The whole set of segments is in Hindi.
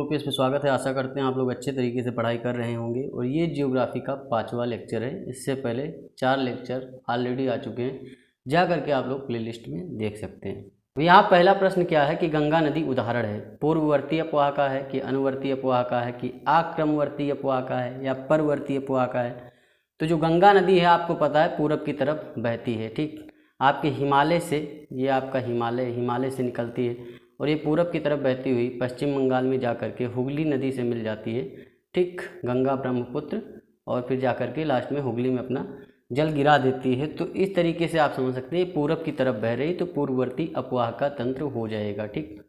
OPS में स्वागत है। आशा करते हैं आप लोग अच्छे तरीके से पढ़ाई कर रहे होंगे। और ये जियोग्राफी का 5वां लेक्चर है। इससे पहले 4 लेक्चर ऑलरेडी आ चुके हैं, जा करके आप लोग प्लेलिस्ट में देख सकते हैं। तो यहाँ पहला प्रश्न क्या है कि गंगा नदी उदाहरण है, पूर्ववर्ती अपवाह का है कि अनुवर्ती अपवाह का है कि आक्रमवर्ती अपवाह का है या परवर्ती अपवाह का है। तो जो गंगा नदी है आपको पता है पूरब की तरफ बहती है, ठीक। आपके हिमालय से, ये आपका हिमालय से निकलती है और ये पूरब की तरफ बहती हुई पश्चिम बंगाल में जाकर के हुगली नदी से मिल जाती है, ठीक। गंगा ब्रह्मपुत्र, और फिर जाकर के लास्ट में हुगली में अपना जल गिरा देती है। तो इस तरीके से आप समझ सकते हैं पूरब की तरफ बह रही तो पूर्ववर्ती अपवाह का तंत्र हो जाएगा, ठीक।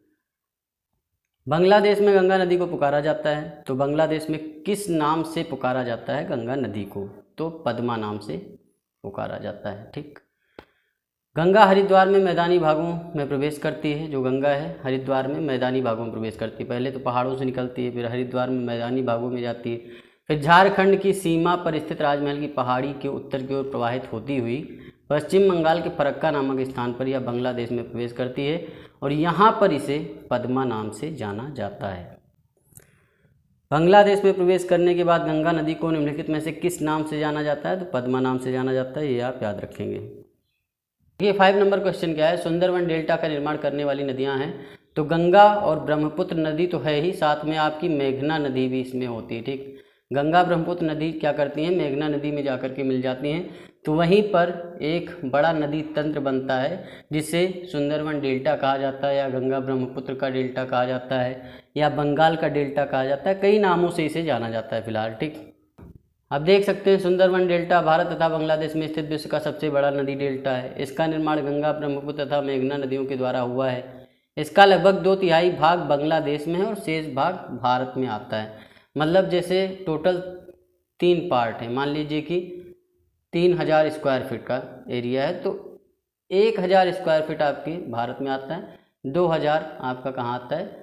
बांग्लादेश में गंगा नदी को पुकारा जाता है, तो बांग्लादेश में किस नाम से पुकारा जाता है गंगा नदी को? तो पद्मा नाम से पुकारा जाता है, ठीक। गंगा हरिद्वार में मैदानी भागों में प्रवेश करती है। जो गंगा है हरिद्वार में मैदानी भागों में प्रवेश करती है। पहले तो पहाड़ों से निकलती है, फिर हरिद्वार में मैदानी भागों में जाती है, फिर झारखंड की सीमा पर स्थित राजमहल की पहाड़ी के उत्तर की ओर प्रवाहित होती हुई पश्चिम बंगाल के फरक्का नामक स्थान पर या बांग्लादेश में प्रवेश करती है और यहाँ पर इसे पद्मा नाम से जाना जाता है। बांग्लादेश में प्रवेश करने के बाद गंगा नदी को निम्नलिखित में से किस नाम से जाना जाता है? तो पद्मा नाम से जाना जाता है, ये आप याद रखेंगे। ये 5 नंबर क्वेश्चन क्या है? सुंदरवन डेल्टा का निर्माण करने वाली नदियां हैं, तो गंगा और ब्रह्मपुत्र नदी तो है ही, साथ में आपकी मेघना नदी भी इसमें होती है, ठीक। गंगा ब्रह्मपुत्र नदी क्या करती हैं? मेघना नदी में जाकर के मिल जाती हैं, तो वहीं पर एक बड़ा नदी तंत्र बनता है जिसे सुंदरवन डेल्टा कहा जाता है, या गंगा ब्रह्मपुत्र का डेल्टा कहा जाता है, या बंगाल का डेल्टा कहा जाता है। कई नामों से इसे जाना जाता है फिलहाल, ठीक। आप देख सकते हैं सुंदरवन डेल्टा भारत तथा बांग्लादेश में स्थित विश्व का सबसे बड़ा नदी डेल्टा है। इसका निर्माण गंगा ब्रह्मपुत्र तथा मेघना नदियों के द्वारा हुआ है। इसका लगभग 2/3 भाग बांग्लादेश में है और शेष भाग भारत में आता है। मतलब जैसे टोटल 3 पार्ट है, मान लीजिए कि 3000 स्क्वायर फीट का एरिया है, तो 1000 स्क्वायर फीट आपके भारत में आता है, 2000 आपका कहाँ आता है?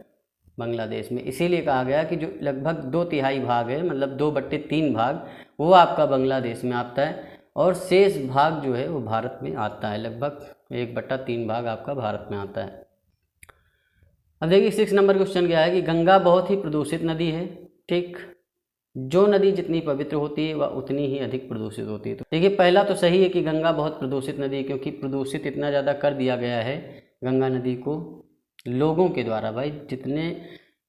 बांग्लादेश में। इसीलिए कहा गया कि जो लगभग 2/3 भाग है, मतलब 2/3 भाग, वो आपका बांग्लादेश में आता है और शेष भाग जो है वो भारत में आता है। लगभग 1/3 भाग आपका भारत में आता है। अब देखिए 6 नंबर क्वेश्चन क्या है कि गंगा बहुत ही प्रदूषित नदी है, ठीक। जो नदी जितनी पवित्र होती है वह उतनी ही अधिक प्रदूषित होती है। तो देखिए पहला तो सही है कि गंगा बहुत प्रदूषित नदी है, क्योंकि प्रदूषित इतना ज़्यादा कर दिया गया है गंगा नदी को लोगों के द्वारा। भाई जितने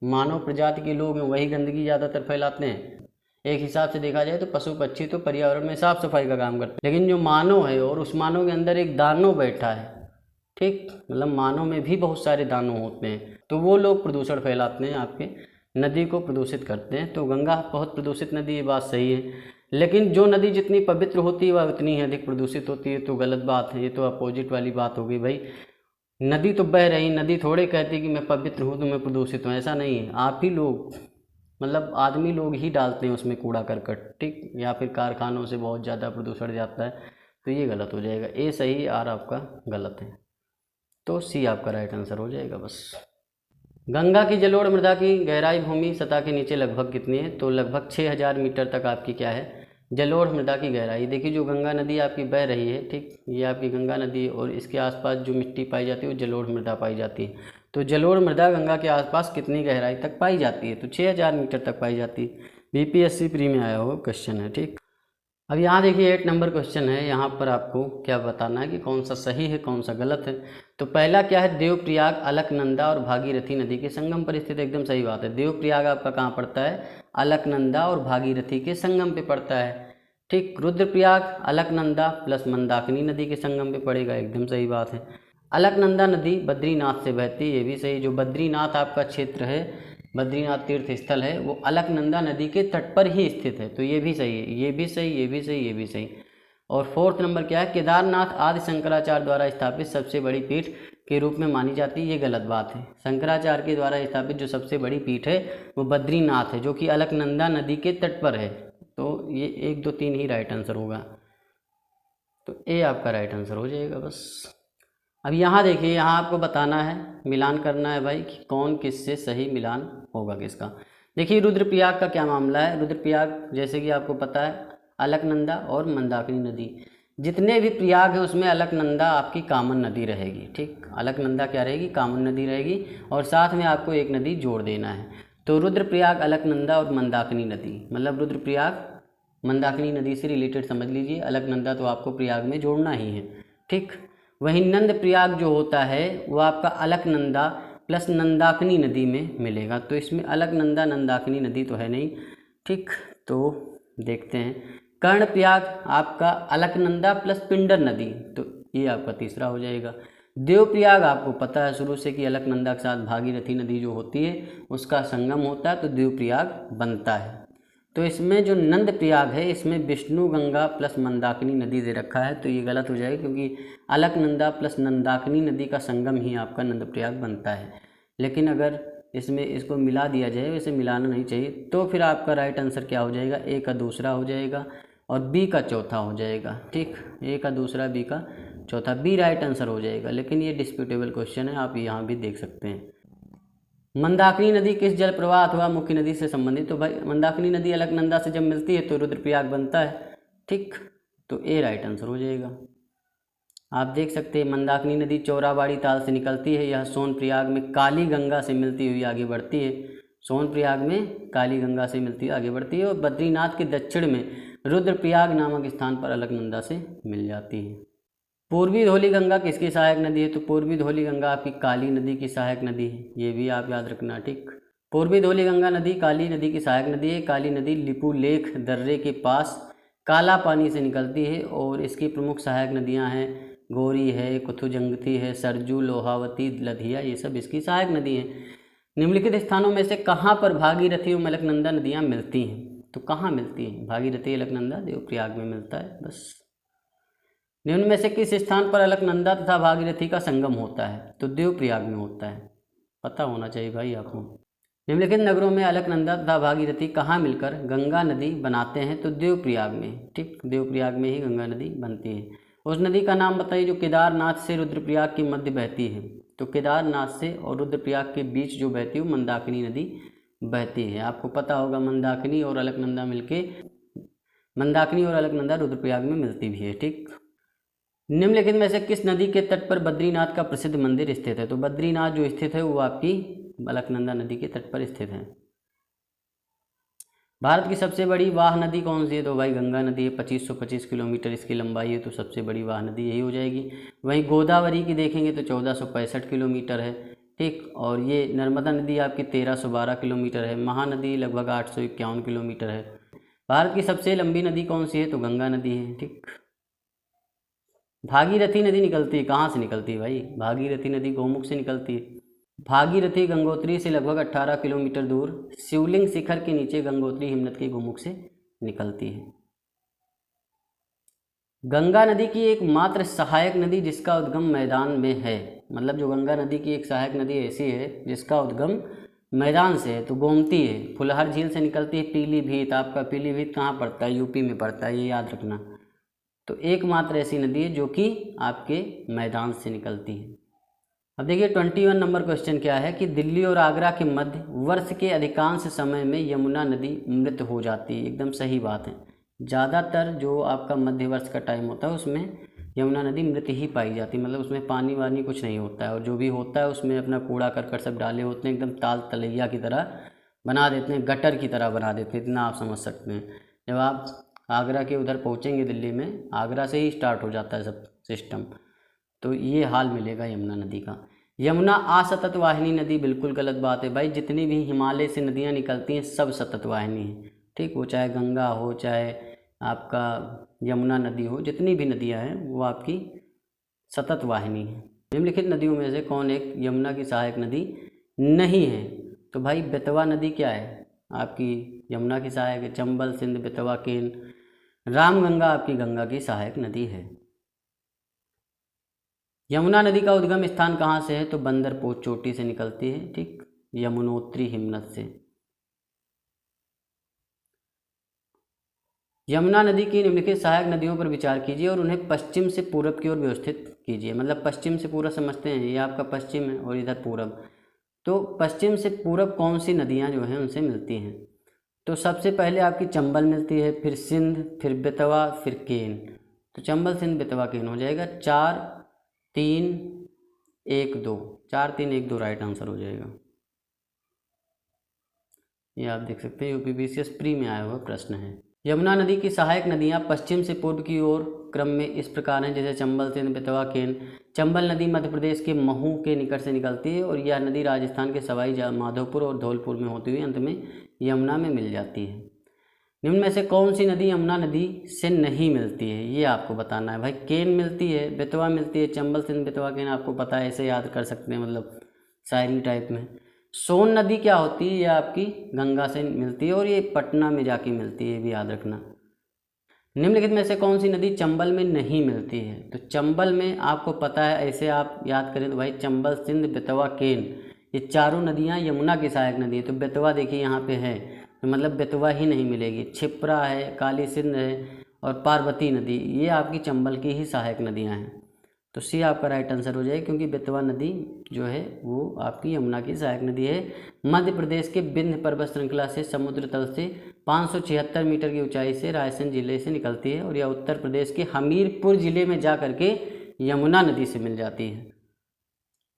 मानव प्रजाति के लोग हैं वही गंदगी ज़्यादातर फैलाते हैं। एक हिसाब से देखा जाए तो पशु पक्षी तो पर्यावरण में साफ सफाई का काम करते हैं, लेकिन जो मानव है और उस मानव के अंदर एक दानव बैठा है, ठीक। मतलब मानव में भी बहुत सारे दानव होते हैं, तो वो लोग प्रदूषण फैलाते हैं, आपके नदी को प्रदूषित करते हैं। तो गंगा बहुत प्रदूषित नदी, ये बात सही है, लेकिन जो नदी जितनी पवित्र होती है वह उतनी ही अधिक प्रदूषित होती है, तो गलत बात है। ये तो अपोजिट वाली बात हो गई। भाई नदी तो बह रही, नदी थोड़े कहती कि मैं पवित्र हूँ तो मैं प्रदूषित हूँ, ऐसा नहीं है। आप ही लोग, मतलब आदमी लोग ही डालते हैं उसमें कूड़ा करकट, ठीक, या फिर कारखानों से बहुत ज़्यादा प्रदूषण जाता है, तो ये गलत हो जाएगा। ए सही, आर आपका गलत है, तो सी आपका राइट आंसर हो जाएगा बस। गंगा की जलोढ़ मृदा की गहराई भूमि सतह के नीचे लगभग कितनी है? तो लगभग 6000 मीटर तक आपकी क्या है? जलोढ़ मृदा की गहराई। देखिए जो गंगा नदी आपकी बह रही है, ठीक, ये आपकी गंगा नदी है और इसके आसपास जो मिट्टी पाई जाती है वो जलोढ़ मृदा पाई जाती है। तो जलोढ़ मृदा गंगा के आसपास कितनी गहराई तक पाई जाती है? तो 6000 मीटर तक पाई जाती है। BPSC प्री में आया हुआ क्वेश्चन है, ठीक। अब यहाँ देखिए 8 नंबर क्वेश्चन है। यहाँ पर आपको क्या बताना है कि कौन सा सही है कौन सा गलत है। तो पहला क्या है? देवप्रयाग अलकनंदा और भागीरथी नदी के संगम पर स्थित। एकदम सही बात है। देवप्रयाग आपका कहाँ पड़ता है? अलकनंदा और भागीरथी के संगम पे पड़ता है, ठीक। रुद्रप्रयाग अलकनंदा प्लस मंदाकिनी नदी के संगम पे पड़ेगा, एकदम सही बात है। अलकनंदा नदी बद्रीनाथ से बहती है, ये भी सही। जो बद्रीनाथ आपका क्षेत्र है, बद्रीनाथ तीर्थ स्थल है, वो अलकनंदा नदी के तट पर ही स्थित है, तो ये भी सही है, ये भी सही, ये भी सही, ये भी सही। और 4th नंबर क्या है? केदारनाथ आदि शंकराचार्य द्वारा स्थापित सबसे बड़ी पीठ के रूप में मानी जाती है, ये गलत बात है। शंकराचार्य के द्वारा स्थापित जो सबसे बड़ी पीठ है वो बद्रीनाथ है, जो कि अलकनंदा नदी के तट पर है। तो ये 1, 2, 3 ही राइट आंसर होगा, तो ए आपका राइट आंसर हो जाएगा बस। अब यहाँ देखिए, यहाँ आपको बताना है, मिलान करना है भाई कि कौन किससे सही मिलान होगा किसका। देखिए रुद्रप्रयाग का क्या मामला है। रुद्रप्रयाग जैसे कि आपको पता है अलकनंदा और मंदाकिनी नदी, जितने भी प्रयाग हैं उसमें अलकनंदा आपकी कामन नदी रहेगी, ठीक। अलकनंदा क्या रहेगी? कामन नदी रहेगी, और साथ में आपको एक नदी जोड़ देना है। तो रुद्रप्रयाग, अलकनंदा और मंदाकिनी नदी, मतलब रुद्रप्रयाग मंदाकिनी नदी से रिलेटेड समझ लीजिए, अलकनंदा तो आपको प्रयाग में जोड़ना ही है, ठीक। वहीं नंद प्रयाग जो होता है वो आपका अलकनंदा प्लस नंदाकिनी नदी में मिलेगा। तो इसमें अलकनंदा नंदाकिनी नदी तो है नहीं, ठीक। तो देखते हैं, कर्णप्रयाग आपका अलकनंदा प्लस पिंडर नदी, तो ये आपका तीसरा हो जाएगा। देवप्रयाग आपको पता है शुरू से कि अलकनंदा के साथ भागीरथी नदी जो होती है उसका संगम होता है, तो देवप्रयाग बनता है। तो इसमें जो नंद प्रयाग है इसमें विष्णु गंगा प्लस मंदाकिनी नदी दे रखा है, तो ये गलत हो जाएगा, क्योंकि अलकनंदा प्लस नंदाकिनी नदी का संगम ही आपका नंद प्रयाग बनता है। लेकिन अगर इसमें इसको मिला दिया जाए, वैसे मिलाना नहीं चाहिए, तो फिर आपका राइट आंसर क्या हो जाएगा, ए का दूसरा हो जाएगा और बी का चौथा हो जाएगा, ठीक। ए का दूसरा, बी का चौथा, बी राइट आंसर हो जाएगा। लेकिन ये डिस्प्यूटेबल क्वेश्चन है, आप यहाँ भी देख सकते हैं। मंदाकिनी नदी किस जल प्रवाह अथवा मुख्य नदी से संबंधित, तो भाई मंदाकिनी नदी अलकनंदा से जब मिलती है तो रुद्रप्रयाग बनता है, ठीक। तो ए राइट आंसर हो जाएगा। आप देख सकते हैं मंदाकिनी नदी चौराबाड़ी ताल से निकलती है, यह सोनप्रयाग में काली गंगा से मिलती हुई आगे बढ़ती है, सोनप्रयाग में काली गंगा से मिलती हुई आगे बढ़ती है और बद्रीनाथ के दक्षिण में रुद्रप्रयाग नामक स्थान पर अलकनंदा से मिल जाती है। पूर्वी धौली गंगा किसकी सहायक नदी है, तो पूर्वी धौली गंगा आपकी काली नदी की सहायक नदी है, ये भी आप याद रखना, ठीक। पूर्वी धौली गंगा नदी काली नदी की सहायक नदी है। काली नदी लिपुलेख दर्रे के पास काला पानी से निकलती है और इसकी प्रमुख सहायक नदियां हैं गौरी है, कुथुजंगथी है, सरजू, लोहावती, लधिया, ये सब इसकी सहायक नदी हैं। निम्नलिखित स्थानों में से कहाँ पर भागीरथी और अलकनंदा नदियाँ मिलती हैं, तो कहाँ मिलती हैं, भागीरथी अलकनंदा देवप्रयाग में मिलता है, बस। निम्न में से किस स्थान पर अलकनंदा तथा भागीरथी का संगम होता है, तो देवप्रयाग में होता है, पता होना चाहिए भाई आपको। निम्नलिखित नगरों में अलकनंदा तथा भागीरथी कहाँ मिलकर गंगा नदी बनाते हैं, तो देवप्रयाग में, ठीक। देवप्रयाग में ही गंगा नदी बनती है। उस नदी का नाम बताइए जो केदारनाथ से रुद्रप्रयाग के मध्य बहती है, तो केदारनाथ से और रुद्रप्रयाग के बीच जो बहती है वो मंदाकिनी नदी बहती है। आपको पता होगा मंदाकिनी और अलकनंदा मिलके, मंदाकिनी और अलकनंदा रुद्रप्रयाग में मिलती भी है, ठीक। निम्नलिखित में से किस नदी के तट पर बद्रीनाथ का प्रसिद्ध मंदिर स्थित है, तो बद्रीनाथ जो स्थित है वो आपकी अलकनंदा नदी के तट पर स्थित है। भारत की सबसे बड़ी वाह नदी कौन सी है, तो भाई गंगा नदी है, 2525 किलोमीटर इसकी लंबाई है, तो सबसे बड़ी वाह नदी यही हो जाएगी। वहीं गोदावरी की देखेंगे तो 1465 किलोमीटर है, ठीक। और ये नर्मदा नदी आपकी 1312 किलोमीटर है। महानदी लगभग 851 किलोमीटर है। भारत की सबसे लंबी नदी कौन सी है, तो गंगा नदी है, ठीक। भागीरथी नदी निकलती है, कहाँ से निकलती है भाई, भागीरथी नदी गौमुख से निकलती है। भागीरथी गंगोत्री से लगभग 18 किलोमीटर दूर शिवलिंग शिखर के नीचे गंगोत्री हिमनद के गोमुख से निकलती है। गंगा नदी की एकमात्र सहायक नदी जिसका उद्गम मैदान में है, मतलब जो गंगा नदी की एक सहायक नदी ऐसी है जिसका उद्गम मैदान से है, तो गोमती है। फुलहर झील से निकलती है। पीलीभीत, आपका पीलीभीत कहाँ पड़ता है, यूपी में पड़ता है, ये याद रखना। तो एकमात्र ऐसी नदी है जो कि आपके मैदान से निकलती है। अब देखिए 21 नंबर क्वेश्चन क्या है कि दिल्ली और आगरा के मध्य वर्ष के अधिकांश समय में यमुना नदी मृत हो जाती है। एकदम सही बात है, ज़्यादातर जो आपका मध्य वर्ष का टाइम होता है उसमें यमुना नदी मृत ही पाई जाती है, मतलब उसमें पानी वानी कुछ नहीं होता है, और जो भी होता है उसमें अपना कूड़ा करकट सब डाले होते हैं, एकदम ताल तलैया की तरह बना देते हैं, गटर की तरह बना देते हैं, इतना आप समझ सकते हैं। जब आप आगरा के उधर पहुँचेंगे दिल्ली में, आगरा से ही स्टार्ट हो जाता है सब सिस्टम, तो ये हाल मिलेगा यमुना नदी का। यमुना असतत वाहिनी नदी, बिल्कुल गलत बात है भाई। जितनी भी हिमालय से नदियाँ निकलती हैं सब सतत वाहिनी है, ठीक। वो चाहे गंगा हो, चाहे आपका यमुना नदी हो, जितनी भी नदियाँ हैं वो आपकी सतत वाहिनी है। निम्नलिखित नदियों में से कौन एक यमुना की सहायक नदी नहीं है, तो भाई बेतवा नदी क्या है, आपकी यमुना की सहायक है। चंबल, सिंध, बेतवा, केन, रामगंगा आपकी गंगा की सहायक नदी है। यमुना नदी का उद्गम स्थान कहाँ से है, तो बंदरपोट चोटी से निकलती है, ठीक, यमुनोत्री हिमनद से। यमुना नदी की निम्नलिखित सहायक नदियों पर विचार कीजिए और उन्हें पश्चिम से पूरब की ओर व्यवस्थित कीजिए। मतलब पश्चिम से पूरब समझते हैं, ये आपका पश्चिम है और इधर पूरब, तो पश्चिम से पूरब कौन सी नदियाँ जो हैं उनसे मिलती हैं, तो सबसे पहले आपकी चंबल मिलती है, फिर सिंध, फिर बेतवा, फिर केन। तो चंबल, सिंध, बेतवा, केन हो जाएगा 4 3 1 2, 4 3 1 2 राइट आंसर हो जाएगा। ये आप देख सकते हैं यूपीपीसीएस प्री में आया हुआ प्रश्न है। यमुना नदी की सहायक नदियाँ पश्चिम से पूर्व की ओर क्रम में इस प्रकार हैं, जैसे चंबल, सिंध, बेतवा, केन। चंबल नदी मध्य प्रदेश के महू के निकट से निकलती है और यह नदी राजस्थान के सवाई माधोपुर और धौलपुर में होती हुई अंत में यमुना में मिल जाती है। निम्न में से कौन सी नदी यमुना नदी से नहीं मिलती है, ये आपको बताना है भाई। केन मिलती है, बेतवा मिलती है, चंबल, सिंध, बेतवा, केन आपको पता है, ऐसे याद कर सकते हैं, मतलब शायरी टाइप में। सोन नदी क्या होती है, ये आपकी गंगा से मिलती है और ये पटना में जाके मिलती है, ये भी याद रखना। निम्नलिखित में से कौन सी नदी चंबल में नहीं मिलती है, तो चंबल में आपको पता है, ऐसे आप याद करें तो भाई चंबल, सिंध, बेतवा, केन, ये चारों नदियाँ यमुना की सहायक नदी है। तो बेतवा देखिए यहाँ पे है, तो मतलब बेतवा ही नहीं मिलेगी। क्षिप्रा है, काली सिंध है और पार्वती नदी, ये आपकी चंबल की ही सहायक नदियाँ हैं। तो सी आपका राइट आंसर हो जाएगा, क्योंकि बेतवा नदी जो है वो आपकी यमुना की सहायक नदी है। मध्य प्रदेश के विंध्य पर्वत श्रृंखला से समुद्र तल से 576 मीटर की ऊंचाई से रायसेन जिले से निकलती है और यह उत्तर प्रदेश के हमीरपुर जिले में जा करके यमुना नदी से मिल जाती है।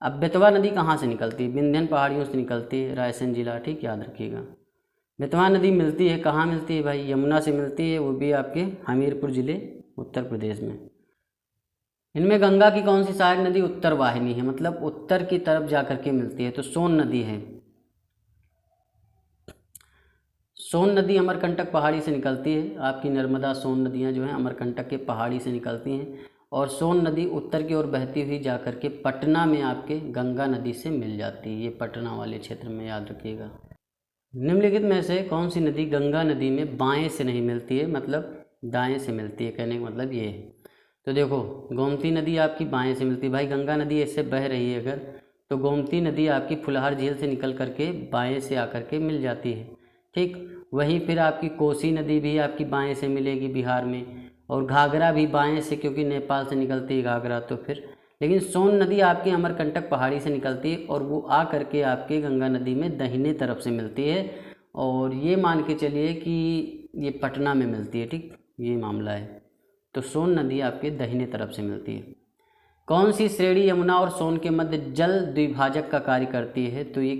अब बेतवा नदी कहाँ से निकलती है, विंध्यन पहाड़ियों से निकलती है, रायसेन जिला, ठीक याद रखिएगा। बेतवा नदी मिलती है कहाँ मिलती है भाई, यमुना से मिलती है, वो भी आपके हमीरपुर जिले उत्तर प्रदेश में। इनमें गंगा की कौन सी सहायक नदी उत्तर वाहिनी है, मतलब उत्तर की तरफ जाकर के मिलती है, तो सोन नदी है। सोन नदी अमरकंटक पहाड़ी से निकलती है, आपकी नर्मदा, सोन नदियाँ जो हैं अमरकंटक के पहाड़ी से निकलती हैं और सोन नदी उत्तर की ओर बहती हुई जाकर के पटना में आपके गंगा नदी से मिल जाती है, ये पटना वाले क्षेत्र में याद रखिएगा। निम्नलिखित में से कौन सी नदी गंगा नदी में बाएं से नहीं मिलती है, मतलब दाएं से मिलती है, कहने का मतलब ये है। तो देखो गोमती नदी आपकी बाएं से मिलती है भाई, गंगा नदी ऐसे बह रही है अगर, तो गोमती नदी आपकी फुलहार झील से निकल करके बाएं से आकर के मिल जाती है, ठीक। वहीं फिर आपकी कोसी नदी भी आपकी बाएं से मिलेगी बिहार में, और घाघरा भी बाएं से, क्योंकि नेपाल से निकलती है घाघरा। तो फिर लेकिन सोन नदी आपकी अमरकंटक पहाड़ी से निकलती है और वो आ करके आपके गंगा नदी में दाहिने तरफ से मिलती है, और ये मान के चलिए कि ये पटना में मिलती है, ठीक, ये मामला है। तो सोन नदी आपके दाहिने तरफ से मिलती है। कौन सी श्रेणी यमुना और सोन के मध्य जल द्विभाजक का कार्य करती है, तो ये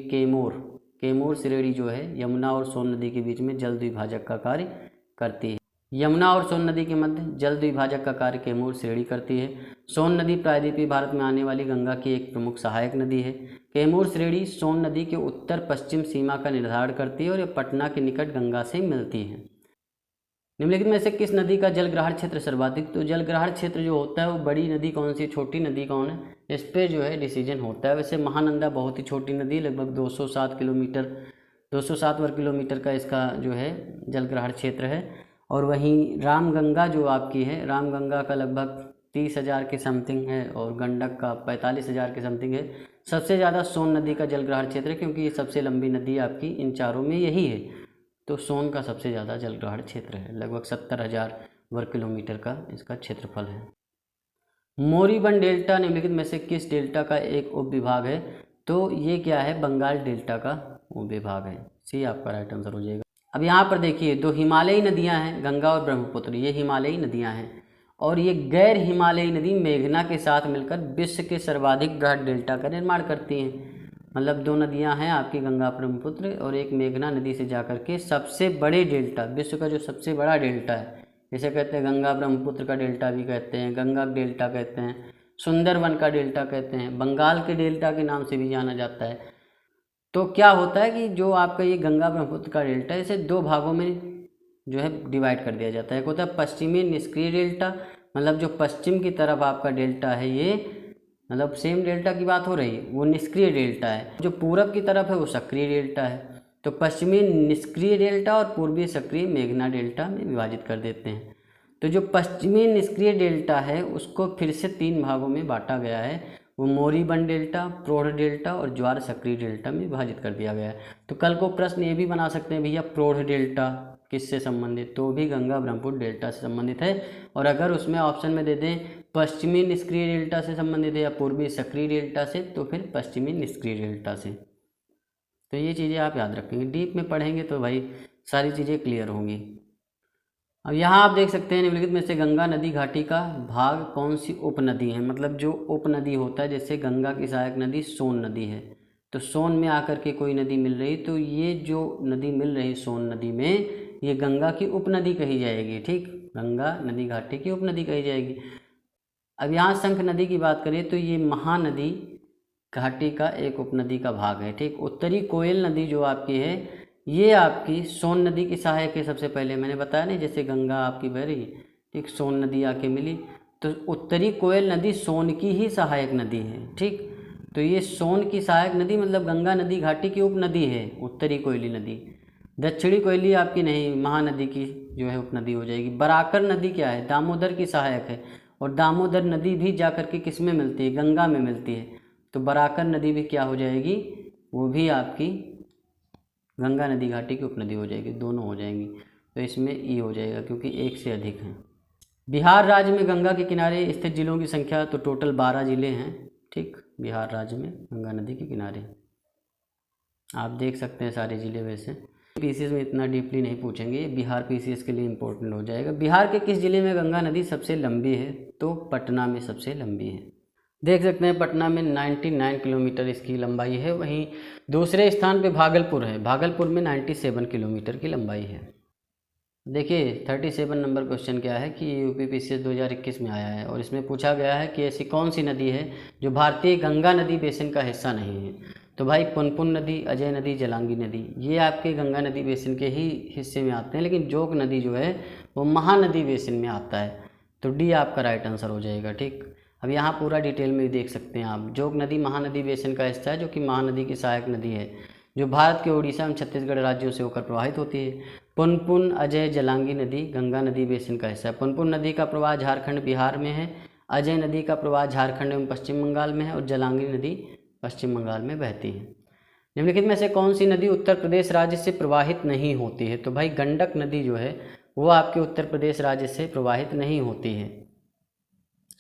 केमोर श्रेणी जो है यमुना और सोन नदी के बीच में जल द्विभाजक का कार्य करती है। यमुना और सोन नदी के मध्य जल द्विभाजक का कार्य केमोर श्रेणी करती है। सोन नदी प्रायद्वीपीय भारत में आने वाली गंगा की एक प्रमुख सहायक नदी है। केमोर श्रेणी सोन नदी के उत्तर पश्चिम सीमा का निर्धारण करती है और यह पटना के निकट गंगा से मिलती है। निम्नलिखित में से किस नदी का जलग्रहण क्षेत्र सर्वाधिक, तो जलग्रहण क्षेत्र जो होता है वो बड़ी नदी कौन सी, छोटी नदी कौन है, इस पर जो है डिसीजन होता है। वैसे महानंदा बहुत ही छोटी नदी, लगभग 207 वर्ग किलोमीटर का इसका जो है जलग्रहण क्षेत्र है। और वहीं रामगंगा जो आपकी है, रामगंगा का लगभग 30,000 के समथिंग है और गंडक का 45,000 के समथिंग है। सबसे ज़्यादा सोन नदी का जलग्रहण क्षेत्र है, क्योंकि ये सबसे लंबी नदी आपकी इन चारों में यही है। तो सोन का सबसे ज़्यादा जलग्रहण क्षेत्र है, लगभग 70,000 वर्ग किलोमीटर का इसका क्षेत्रफल है। मोरीबन डेल्टा निम्नलिखित में से किस डेल्टा का एक उपविभाग है, तो ये क्या है, बंगाल डेल्टा का उपविभाग है, सी आपका राइट आंसर हो जाएगा। अब यहाँ पर देखिए दो हिमालयी नदियाँ हैं, गंगा और ब्रह्मपुत्र, ये हिमालयी नदियाँ हैं, और ये गैर हिमालयी नदी मेघना के साथ मिलकर विश्व के सर्वाधिक बृहद डेल्टा का निर्माण करती हैं। मतलब दो नदियां हैं आपकी, गंगा ब्रह्मपुत्र, और एक मेघना नदी से जाकर के सबसे बड़े डेल्टा, विश्व का जो सबसे बड़ा डेल्टा है, जिसे कहते हैं गंगा ब्रह्मपुत्र का डेल्टा भी कहते हैं, गंगा डेल्टा कहते हैं, सुंदरवन का डेल्टा कहते हैं, बंगाल के डेल्टा के नाम से भी जाना जाता है। तो क्या होता है कि जो आपका ये गंगा ब्रह्मपुत्र का डेल्टा है, इसे दो भागों में जो है डिवाइड कर दिया जाता है। एक होता है पश्चिमी निष्क्रिय डेल्टा, मतलब जो पश्चिम की तरफ आपका डेल्टा है, ये मतलब सेम डेल्टा की बात हो रही है, वो निष्क्रिय डेल्टा है। जो पूरब की तरफ है वो सक्रिय डेल्टा है। तो पश्चिमी निष्क्रिय डेल्टा और पूर्वी सक्रिय मेघना डेल्टा में विभाजित कर देते हैं। तो जो पश्चिमी निष्क्रिय डेल्टा है उसको फिर से 3 भागों में बांटा गया है, वो मोरीबन डेल्टा, प्रौढ़ डेल्टा और ज्वार सक्रिय डेल्टा में विभाजित कर दिया गया है। तो कल को प्रश्न ये भी बना सकते हैं भैया प्रौढ़ डेल्टा किससे संबंधित, तो भी गंगा ब्रह्मपुत्र डेल्टा से संबंधित है। और अगर उसमें ऑप्शन में दे दें पश्चिमी निष्क्रिय डेल्टा से संबंधित है या पूर्वी सक्रिय डेल्टा से, तो फिर पश्चिमी निष्क्रिय डेल्टा से। तो ये चीज़ें आप याद रखेंगे, डीप में पढ़ेंगे तो भाई सारी चीज़ें क्लियर होंगी। अब यहाँ आप देख सकते हैं निम्नलिखित में से गंगा नदी घाटी का भाग कौन सी उपनदी है, मतलब जो उपनदी होता है, जैसे गंगा की सहायक नदी सोन नदी है, तो सोन में आकर के कोई नदी मिल रही, तो ये जो नदी मिल रही सोन नदी में, ये गंगा की उपनदी कही जाएगी। ठीक, गंगा नदी घाटी की उपनदी कही जाएगी। अब यहाँ शंख नदी की बात करें तो ये महानदी घाटी का एक उपनदी का भाग है। ठीक, उत्तरी कोयल नदी जो आपकी है ये आपकी सोन नदी की सहायक है। सबसे पहले मैंने बताया नहीं, जैसे गंगा आपकी बह रही, ठीक, सोन नदी आके मिली, तो उत्तरी कोयल नदी सोन की ही सहायक नदी है। ठीक, तो ये सोन की सहायक नदी मतलब गंगा नदी घाटी की उपनदी है उत्तरी कोयली नदी। दक्षिणी कोयली आपकी नहीं, महानदी की जो है उपनदी हो जाएगी। बराकर नदी क्या है, दामोदर की सहायक है, और दामोदर नदी भी जाकर के किस में मिलती है, गंगा में मिलती है, तो बराकर नदी भी क्या हो जाएगी, वो भी आपकी गंगा नदी घाटी की उपनदी हो जाएगी, दोनों हो जाएंगी। तो इसमें ई हो जाएगा क्योंकि एक से अधिक हैं। बिहार राज्य में गंगा के किनारे स्थित जिलों की संख्या तो टोटल 12 जिले हैं। ठीक, बिहार राज्य में गंगा नदी के किनारे आप देख सकते हैं सारे ज़िले। वैसे पीसीएस में इतना डीपली नहीं पूछेंगे, बिहार पीसीएस के लिए इम्पोर्टेंट हो जाएगा। बिहार के किस ज़िले में गंगा नदी सबसे लंबी है, तो पटना में सबसे लंबी है। देख सकते हैं पटना में 99 किलोमीटर इसकी लंबाई है। वहीं दूसरे स्थान पे भागलपुर है, भागलपुर में 97 किलोमीटर की लंबाई है। देखिए 37 नंबर क्वेश्चन क्या है कि यूपी पीसीएस 2021 में आया है, और इसमें पूछा गया है कि ऐसी कौन सी नदी है जो भारतीय गंगा नदी बेसिन का हिस्सा नहीं है। तो भाई पुनपुन नदी, अजय नदी, जलांगी नदी, ये आपके गंगा नदी बेसिन के ही हिस्से में आते हैं, लेकिन जोग नदी जो है वो महानदी बेसिन में आता है। तो डी आपका राइट आंसर हो जाएगा। ठीक, अब यहाँ पूरा डिटेल में देख सकते हैं आप। जोग नदी महानदी बेसिन का हिस्सा है, जो कि महानदी की सहायक नदी है, जो भारत के उड़ीसा एवं छत्तीसगढ़ राज्यों से होकर प्रवाहित होती है। पुनपुन, अजय, जलांगी नदी गंगा नदी बेसिन का हिस्सा है। पुनपुन नदी का प्रवाह झारखंड बिहार में है, अजय नदी का प्रवाह झारखंड एवं पश्चिम बंगाल में है, और जलांगी नदी पश्चिम बंगाल में बहती है। निम्नलिखित में से कौन सी नदी उत्तर प्रदेश राज्य से प्रवाहित नहीं होती है, तो भाई गंडक नदी जो है वो आपके उत्तर प्रदेश राज्य से प्रवाहित नहीं होती है।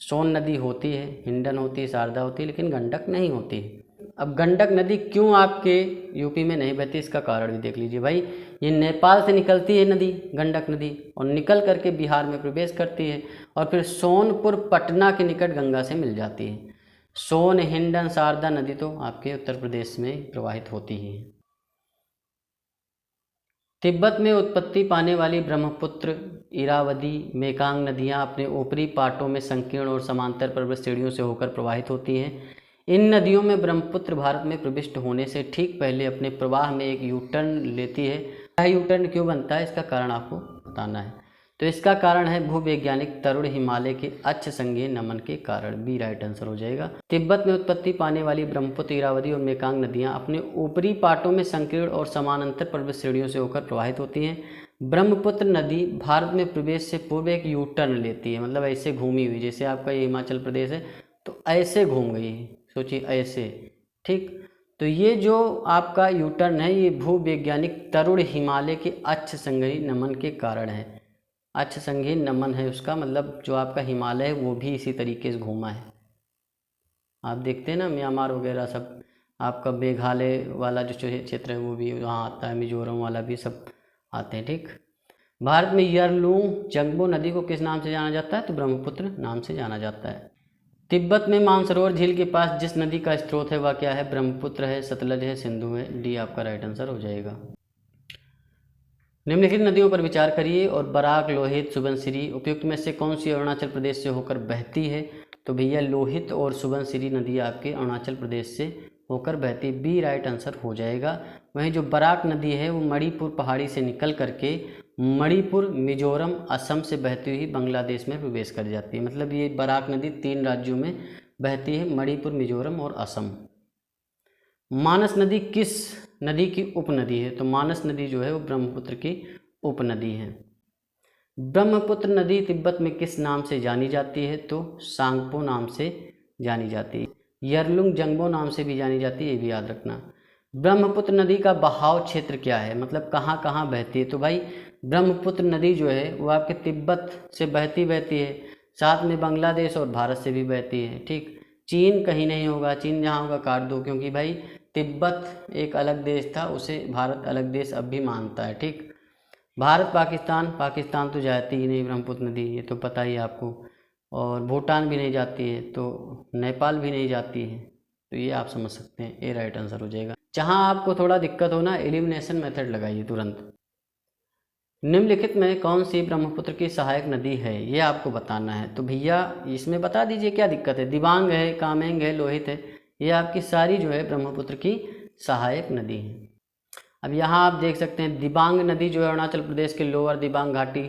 सोन नदी होती है, हिंडन होती है, शारदा होती है, लेकिन गंडक नहीं होती है। अब गंडक नदी क्यों आपके यूपी में नहीं बहती, इसका कारण भी देख लीजिए भाई। ये नेपाल से निकलती है नदी, गंडक नदी, और निकल करके बिहार में प्रवेश करती है, और फिर सोनपुर पटना के निकट गंगा से मिल जाती है। सोन, हिंडन, शारदा नदी तो आपके उत्तर प्रदेश में प्रवाहित होती है। तिब्बत में उत्पत्ति पाने वाली ब्रह्मपुत्र, इरावदी, मेकांग नदियां अपने ऊपरी पाटों में संकीर्ण और समांतर पर्वत श्रेणियों से होकर प्रवाहित होती हैं। इन नदियों में ब्रह्मपुत्र भारत में प्रविष्ट होने से ठीक पहले अपने प्रवाह में एक यू टर्न लेती है। यह यू टर्न क्यों बनता है, इसका कारण आपको बताना है। तो इसका कारण है भूवैज्ञानिक तरुण हिमालय के अक्ष संघीय नमन के कारण, बी राइट आंसर हो जाएगा। तिब्बत में उत्पत्ति पाने वाली ब्रह्मपुत्र, इरावदी और मेकांग नदियां अपने ऊपरी पाटों में संकीर्ण और समानांतर पर्वत श्रेणियों से होकर प्रवाहित होती हैं। ब्रह्मपुत्र नदी भारत में प्रवेश से पूर्व एक यू टर्न लेती है, मतलब ऐसे घूमी हुई, जैसे आपका ये हिमाचल प्रदेश है तो ऐसे घूम गई, सोचिए ऐसे। ठीक, तो ये जो आपका यू टर्न है ये भूवैज्ञानिक तरुण हिमालय के अक्ष संघीय नमन के कारण है। अक्ष संघीय नमन है उसका मतलब जो आपका हिमालय है वो भी इसी तरीके से घूमा है। आप देखते हैं ना म्यांमार वगैरह सब, आपका मेघालय वाला जो क्षेत्र है वो भी वहाँ आता है, मिजोरम वाला भी सब आते हैं। ठीक, भारत में यरलुंग जंगबो नदी को किस नाम से जाना जाता है, तो ब्रह्मपुत्र नाम से जाना जाता है। तिब्बत में मानसरोवर झील के पास जिस नदी का स्रोत है वह क्या है, ब्रह्मपुत्र है, सतलज है, सिंधु है, डी आपका राइट आंसर हो जाएगा। निम्नलिखित नदियों पर विचार करिए और बराक, लोहित, सुबनसिरी उपयुक्त में से कौन सी अरुणाचल प्रदेश से होकर बहती है, तो भैया लोहित और सुबनसिरी नदी आपके अरुणाचल प्रदेश से होकर बहती, बी राइट आंसर हो जाएगा। वहीं जो बराक नदी है वो मणिपुर पहाड़ी से निकल करके मणिपुर, मिजोरम, असम से बहती हुई बांग्लादेश में प्रवेश कर जाती है। मतलब ये बराक नदी 3 राज्यों में बहती है, मणिपुर, मिजोरम और असम। मानस नदी किस नदी की उपनदी है, तो मानस नदी जो है वो ब्रह्मपुत्र की उपनदी है। ब्रह्मपुत्र नदी तिब्बत में किस नाम से जानी जाती है, तो सांगपो नाम से जानी जाती है। यरलुंग जंगबो नाम से भी जानी जाती है, ये भी याद रखना। ब्रह्मपुत्र नदी का बहाव क्षेत्र क्या है, मतलब कहाँ कहाँ बहती है, तो भाई ब्रह्मपुत्र नदी जो है वो आपके तिब्बत से बहती है, साथ में बांग्लादेश और भारत से भी बहती है। ठीक, चीन कहीं नहीं होगा, चीन जहाँ होगा काट दो, क्योंकि भाई तिब्बत एक अलग देश था, उसे भारत अलग देश अब भी मानता है। ठीक, भारत पाकिस्तान तो जाती ही नहीं ब्रह्मपुत्र नदी, ये तो पता ही आपको, और भूटान भी नहीं जाती है, तो नेपाल भी नहीं जाती है, तो ये आप समझ सकते हैं, ए राइट आंसर हो जाएगा। जहाँ आपको थोड़ा दिक्कत हो ना, एलिमिनेशन मेथड लगाइए तुरंत। निम्नलिखित में कौन सी ब्रह्मपुत्र की सहायक नदी है, ये आपको बताना है। तो भैया इसमें बता दीजिए क्या दिक्कत है। दिबांग है, कामेंग है, लोहित है, ये आपकी सारी जो है ब्रह्मपुत्र की सहायक नदी है। अब यहाँ आप देख सकते हैं दिबांग नदी जो है अरुणाचल प्रदेश के लोअर दिबांग घाटी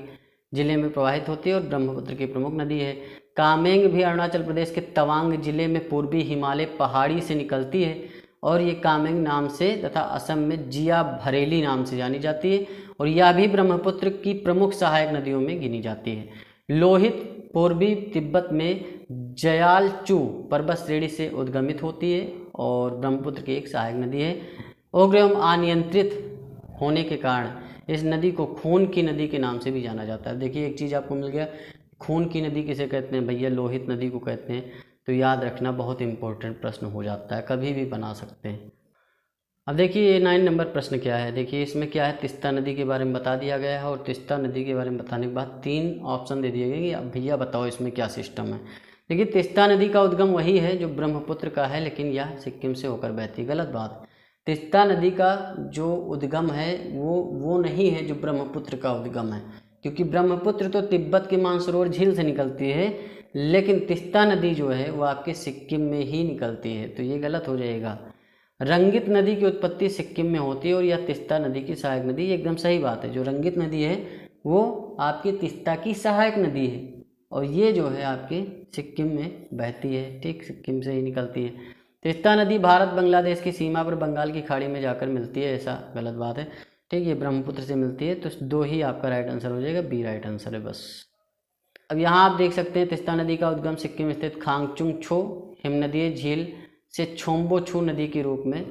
जिले में प्रवाहित होती है और ब्रह्मपुत्र की प्रमुख नदी है। कामेंग भी अरुणाचल प्रदेश के तवांग जिले में पूर्वी हिमालय पहाड़ी से निकलती है और ये कामेंग नाम से तथा असम में जिया भरेली नाम से जानी जाती है और यह भी ब्रह्मपुत्र की प्रमुख सहायक नदियों में गिनी जाती है। लोहित पूर्वी तिब्बत में जयालचू पर्वत श्रेणी से उद्गमित होती है और ब्रह्मपुत्र की एक सहायक नदी है। उग्र एवं अनियंत्रित होने के कारण इस नदी को खून की नदी के नाम से भी जाना जाता है। देखिए एक चीज़ आपको मिल गया, खून की नदी किसे कहते हैं भैया, लोहित नदी को कहते हैं। तो याद रखना, बहुत इंपॉर्टेंट प्रश्न हो जाता है, कभी भी बना सकते हैं। अब देखिए 9 नंबर प्रश्न क्या है। देखिए इसमें क्या है, तिस्ता नदी के बारे में बता दिया गया है और तिस्ता नदी के बारे में बताने के बाद 3 ऑप्शन दे दिए गए कि अब भैया बताओ इसमें क्या सिस्टम है। देखिए तिस्ता नदी का उद्गम वही है जो ब्रह्मपुत्र का है, लेकिन यह सिक्किम से होकर बहती है। गलत बात। तिस्ता नदी का जो उद्गम है वो नहीं है जो ब्रह्मपुत्र का उद्गम है, क्योंकि ब्रह्मपुत्र तो तिब्बत के मानसरोवर झील से निकलती है, लेकिन तिस्ता नदी जो है वो आपके सिक्किम में ही निकलती है। तो ये गलत हो जाएगा। रंगित नदी की उत्पत्ति सिक्किम में होती है और यह तिस्ता नदी की सहायक नदी, ये एकदम सही बात है। जो रंगित नदी है वो आपकी तिस्ता की सहायक नदी है और ये जो है आपके सिक्किम में बहती है, ठीक, सिक्किम से ही निकलती है। तिस्ता नदी भारत बांग्लादेश की सीमा पर बंगाल की खाड़ी में जाकर मिलती है, ऐसा गलत बात है, ठीक। ये ब्रह्मपुत्र से मिलती है, तो 2 ही आपका राइट आंसर हो जाएगा, बी राइट आंसर है बस। अब यहाँ आप देख सकते हैं तिस्ता नदी का उद्गम सिक्किम स्थित खांगचुंग छो हिमनदीय झील से छोम्बो छू नदी के रूप में,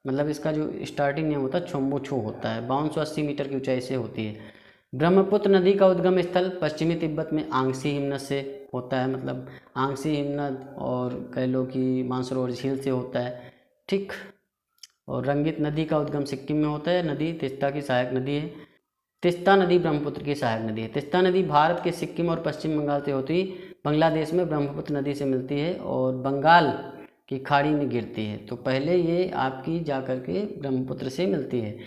मतलब इसका जो स्टार्टिंग नेम होता है छोम्बो छू होता है, 5280 मीटर की ऊंचाई से होती है। ब्रह्मपुत्र नदी का उद्गम स्थल पश्चिमी तिब्बत में आंगसी हिमनद से होता है, मतलब आंगसी हिमनद और कह लो कि मानसरोवर झील से होता है, ठीक। और रंगित नदी का उद्गम सिक्किम में होता है। नदी तिस्ता की सहायक नदी है। तिस्ता नदी ब्रह्मपुत्र की सहायक नदी है। तिस्ता नदी भारत के सिक्किम और पश्चिम बंगाल से होती बांग्लादेश में ब्रह्मपुत्र नदी से मिलती है और बंगाल की खाड़ी में गिरती है। तो पहले ये आपकी जाकर के ब्रह्मपुत्र से मिलती है।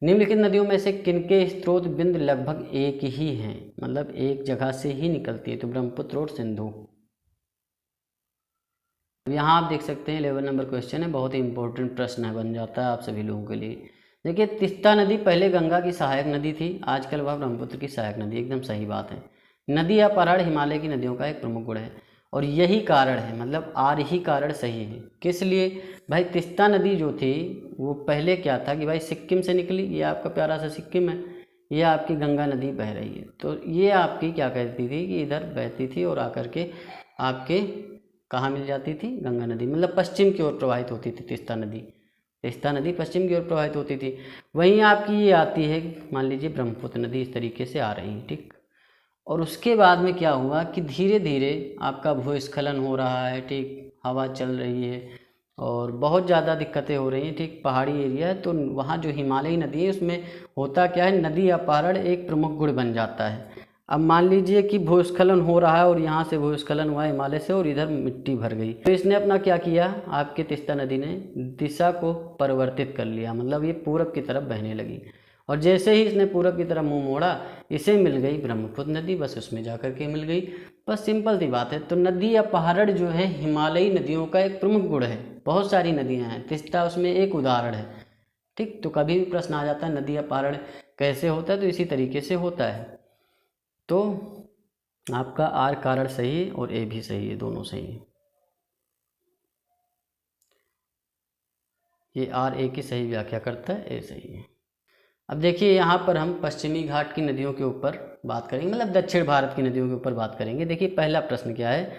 निम्नलिखित नदियों में से किनके स्रोत बिंदु लगभग एक ही हैं, मतलब एक जगह से ही निकलती है, तो ब्रह्मपुत्र और सिंधु। यहाँ आप देख सकते हैं 11 नंबर क्वेश्चन है, बहुत ही इंपॉर्टेंट प्रश्न है, बन जाता है आप सभी लोगों के लिए। देखिए तिस्ता नदी पहले गंगा की सहायक नदी थी, आजकल वह ब्रह्मपुत्र की सहायक नदी, एकदम सही बात है। नदी या पहाड़ हिमालय की नदियों का एक प्रमुख गुण है और यही कारण है, मतलब आर ही कारण सही है। किस लिए भाई, तिस्ता नदी जो थी वो पहले क्या था कि भाई सिक्किम से निकली, ये आपका प्यारा सा सिक्किम है, ये आपकी गंगा नदी बह रही है, तो ये आपकी क्या कहती थी कि इधर बहती थी और आकर के आपके कहाँ मिल जाती थी, गंगा नदी, मतलब पश्चिम की ओर प्रवाहित होती थी तिस्ता नदी। तिस्ता नदी पश्चिम की ओर प्रवाहित होती थी। वहीं आपकी ये आती है, मान लीजिए ब्रह्मपुत्र नदी इस तरीके से आ रही है, ठीक। और उसके बाद में क्या हुआ कि धीरे धीरे आपका भूस्खलन हो रहा है, ठीक, हवा चल रही है और बहुत ज़्यादा दिक्कतें हो रही हैं, ठीक, पहाड़ी एरिया है, तो वहाँ जो हिमालयी नदी है उसमें होता क्या है, नदी या पहाड़ एक प्रमुख गुण बन जाता है। अब मान लीजिए कि भूस्खलन हो रहा है और यहाँ से भूस्खलन हुआ हिमालय से और इधर मिट्टी भर गई, तो इसने अपना क्या किया, आपके तिस्ता नदी ने दिशा को परिवर्तित कर लिया, मतलब ये पूरब की तरफ बहने लगी और जैसे ही इसने पूरब की तरफ मुंह मोड़ा, इसे मिल गई ब्रह्मपुत्र नदी, बस उसमें जाकर के मिल गई, बस सिंपल सी बात है। तो नदी या पहाड़ जो है हिमालयी नदियों का एक प्रमुख गुण है, बहुत सारी नदियां हैं, तिस्ता उसमें एक उदाहरण है, ठीक। तो कभी भी प्रश्न आ जाता है नदी या पहाड़ कैसे होता है, तो इसी तरीके से होता है। तो आपका आर कारण सही है और ए भी सही है, दोनों सही है। ये आर ए की सही व्याख्या करता है, ए सही है। अब देखिए यहाँ पर हम पश्चिमी घाट की नदियों के ऊपर बात करेंगे, मतलब दक्षिण भारत की नदियों के ऊपर बात करेंगे। देखिए पहला प्रश्न क्या है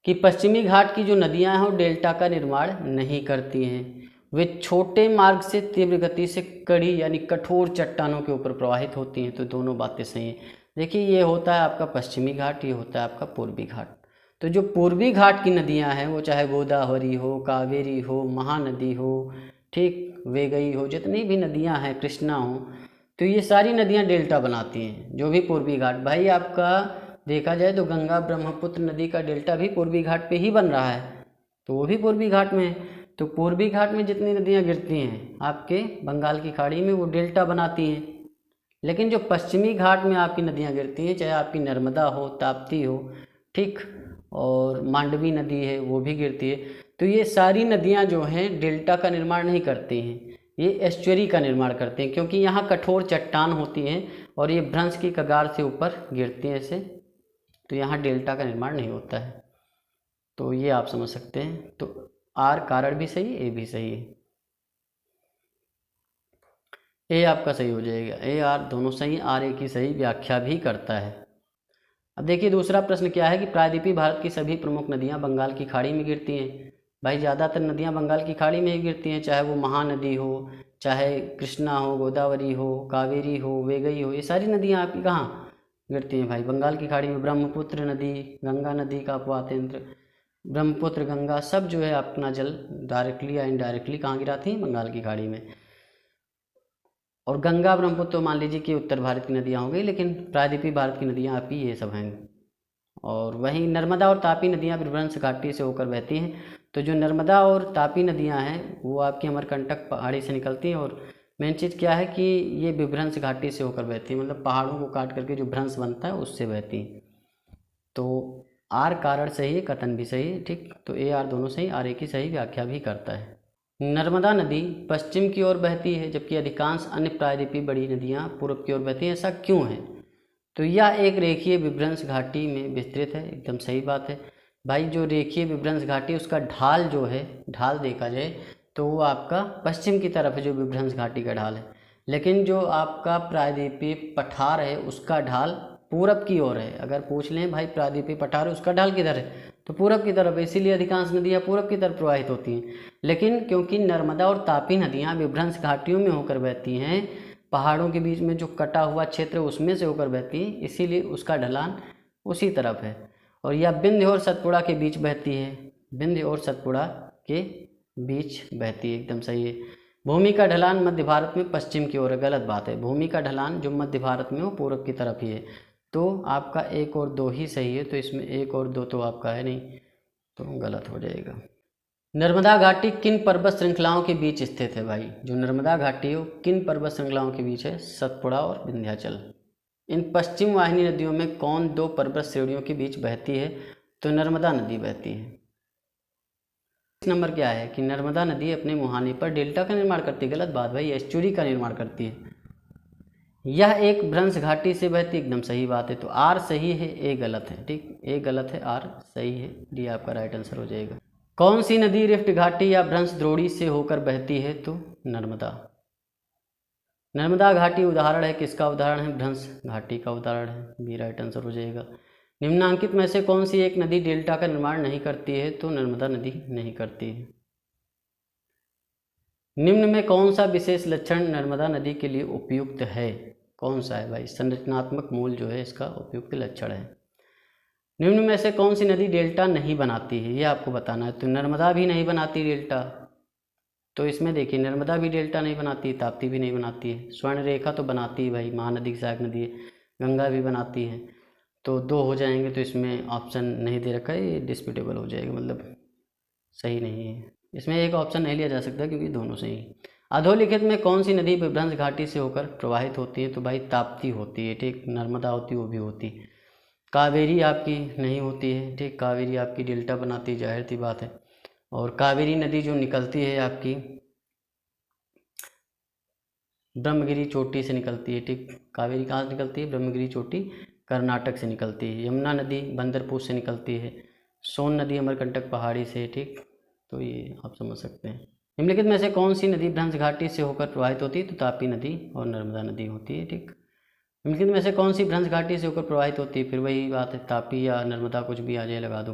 कि पश्चिमी घाट की जो नदियाँ हैं वो डेल्टा का निर्माण नहीं करती हैं, वे छोटे मार्ग से तीव्र गति से कड़ी यानी कठोर चट्टानों के ऊपर प्रवाहित होती हैं। तो दोनों बातें सही हैं। देखिए ये होता है आपका पश्चिमी घाट, ये होता है आपका पूर्वी घाट। तो जो पूर्वी घाट की नदियाँ हैं वो चाहे गोदावरी हो, कावेरी हो, महानदी हो, ठीक, वेगई हो, जितनी भी नदियां हैं, कृष्णा हो, तो ये सारी नदियां डेल्टा बनाती हैं। जो भी पूर्वी घाट, भाई आपका देखा जाए तो गंगा ब्रह्मपुत्र नदी का डेल्टा भी पूर्वी घाट पे ही बन रहा है, तो वो भी पूर्वी घाट में है। तो पूर्वी घाट में जितनी नदियाँ गिरती हैं आपके बंगाल की खाड़ी में वो डेल्टा बनाती हैं, लेकिन जो पश्चिमी घाट में आपकी नदियाँ गिरती हैं, चाहे आपकी नर्मदा हो, ताप्ती हो, ठीक, और मांडवी नदी है वो भी गिरती है, तो ये सारी नदियाँ जो हैं डेल्टा का निर्माण नहीं करती हैं, ये एस्चुअरी का निर्माण करते हैं, क्योंकि यहाँ कठोर चट्टान होती हैं और ये भ्रंश की कगार से ऊपर गिरती हैं ऐसे, तो यहाँ डेल्टा का निर्माण नहीं होता है। तो ये आप समझ सकते हैं। तो आर कारण भी सही, ए भी सही है, ए आपका सही हो जाएगा, ए आर दोनों सही, आर ए की सही व्याख्या भी करता है। अब देखिए दूसरा प्रश्न क्या है कि प्रायद्वीपीय भारत की सभी प्रमुख नदियाँ बंगाल की खाड़ी में गिरती हैं। भाई ज़्यादातर नदियाँ बंगाल की खाड़ी में ही गिरती हैं, चाहे वो महानदी हो, चाहे कृष्णा हो, गोदावरी हो, कावेरी हो, वेगई हो, ये सारी नदियाँ आपकी कहाँ गिरती हैं भाई? बंगाल की खाड़ी में। ब्रह्मपुत्र नदी, गंगा नदी का अपवातेंद्र, ब्रह्मपुत्र, गंगा सब जो है अपना जल डायरेक्टली या इनडायरेक्टली कहाँ गिराती हैं? बंगाल की खाड़ी में। और गंगा ब्रह्मपुत्र तो मान लीजिए कि उत्तर भारत की नदियाँ हो गई, लेकिन प्रायद्वीपीय भारत की नदियाँ आपकी ये सब हैं। और वहीं नर्मदा और तापी नदियाँ विभ्रंश घाटी से होकर बहती हैं। तो जो नर्मदा और तापी नदियाँ हैं वो आपकी अमरकंटक पहाड़ी से निकलती हैं, और मेन चीज़ क्या है कि ये विभ्रंश घाटी से होकर बहती हैं, मतलब पहाड़ों को काट करके जो भ्रंश बनता है उससे बहती हैं। तो आर कारण सही है, कथन भी सही है, ठीक। तो ए आर दोनों सही, आर ए की सही व्याख्या भी करता है। नर्मदा नदी पश्चिम की ओर बहती है, जबकि अधिकांश अन्य प्रायद्वीपीय बड़ी नदियाँ पूर्व की ओर बहती हैं। ऐसा क्यों है? तो यह एक रेखीय विभ्रंश घाटी में विस्तृत है, एकदम सही बात है भाई। जो रेखीय विभ्रंश घाटी उसका ढाल जो है, ढाल देखा जाए तो वो आपका पश्चिम की तरफ है, जो विभ्रंश घाटी का ढाल है। लेकिन जो आपका प्रायद्वीपीय पठार है उसका ढाल पूरब की ओर है। अगर पूछ लें भाई प्रायद्वीपीय पठार उसका ढाल किधर है, तो पूरब की तरफ है, इसीलिए अधिकांश नदियाँ पूरब की तरफ प्रवाहित होती हैं। लेकिन क्योंकि नर्मदा और तापी नदियाँ विभ्रंश घाटियों में होकर बहती हैं, पहाड़ों के बीच में जो कटा हुआ क्षेत्र उसमें से होकर बहती है, इसीलिए उसका ढलान उसी तरफ है। और यह विंध्य और सतपुड़ा के बीच बहती है, विंध्य और सतपुड़ा के बीच बहती है, एकदम सही है। भूमि का ढलान मध्य भारत में पश्चिम की ओर है, गलत बात है। भूमि का ढलान जो मध्य भारत में हो पूर्व की तरफ ही है। तो आपका एक और दो ही सही है, तो इसमें एक और दो तो आपका है नहीं, तो गलत हो जाएगा। नर्मदा घाटी किन पर्वत श्रृंखलाओं के बीच स्थित है भाई? जो नर्मदा घाटी हो किन पर्वत श्रृंखलाओं के बीच है? सतपुड़ा और विंध्याचल। इन पश्चिम वाहिनी नदियों में कौन दो पर्वत श्रेणियों के बीच बहती है? तो नर्मदा नदी बहती है। इस नंबर क्या है कि नर्मदा नदी अपने मुहाने पर डेल्टा का निर्माण करती है, गलत बात भाई, एस्चुरी का निर्माण करती है। यह एक भ्रंश घाटी से बहती, एकदम सही बात है। तो आर सही है, ए गलत है, ठीक, ए गलत है, आर सही है, डी आपका राइट आंसर हो जाएगा। कौन सी नदी रिफ्ट घाटी या भ्रंश द्रोणी से होकर बहती है? तो नर्मदा। नर्मदा घाटी उदाहरण है, किसका उदाहरण है? भ्रंश घाटी का उदाहरण है, बी राइट आंसर हो जाएगा। निम्नांकित में से कौन सी एक नदी डेल्टा का निर्माण नहीं करती है? तो नर्मदा नदी नहीं करती है। निम्न में कौन सा विशेष लक्षण नर्मदा नदी के लिए उपयुक्त है? कौन सा है भाई? संरचनात्मक मूल जो है इसका उपयुक्त लक्षण है। निम्न में से कौन सी नदी डेल्टा नहीं बनाती है, ये आपको बताना है। तो नर्मदा भी नहीं बनाती डेल्टा, तो इसमें देखिए नर्मदा भी डेल्टा नहीं बनाती, ताप्ती भी नहीं बनाती है। स्वर्ण रेखा तो बनाती है भाई, महानदी की सहायक नदी है। गंगा भी बनाती है, तो दो हो जाएंगे। तो इसमें ऑप्शन नहीं दे रखा है, ये डिस्प्यूटेबल हो जाएगा, मतलब सही नहीं है। इसमें एक ऑप्शन नहीं लिया जा सकता क्योंकि दोनों सही है। अधोलिखित में कौन सी नदी विभ्रंश घाटी से होकर प्रवाहित होती है? तो भाई ताप्ती होती है, ठीक। नर्मदा होती है, वो भी होती है। कावेरी आपकी नहीं होती है, ठीक। कावेरी आपकी डेल्टा बनाती है, जाहिर सी बात है। और कावेरी नदी जो निकलती है आपकी ब्रह्मगिरी चोटी से निकलती है, ठीक। कावेरी कहाँ से निकलती है? ब्रह्मगिरी चोटी कर्नाटक से निकलती है। यमुना नदी बंदरपुर से निकलती है। सोन नदी अमरकंटक पहाड़ी से, ठीक। तो ये आप समझ सकते हैं। निम्नलिखित में से कौन सी नदी भ्रंश घाटी से होकर प्रवाहित होती है? तो तापी नदी और नर्मदा नदी होती है, ठीक। निम्नलिखित में से कौन सी भ्रंश घाटी से होकर प्रवाहित होती है? फिर वही बात है, तापी या नर्मदा, कुछ भी आ जाए लगा दो।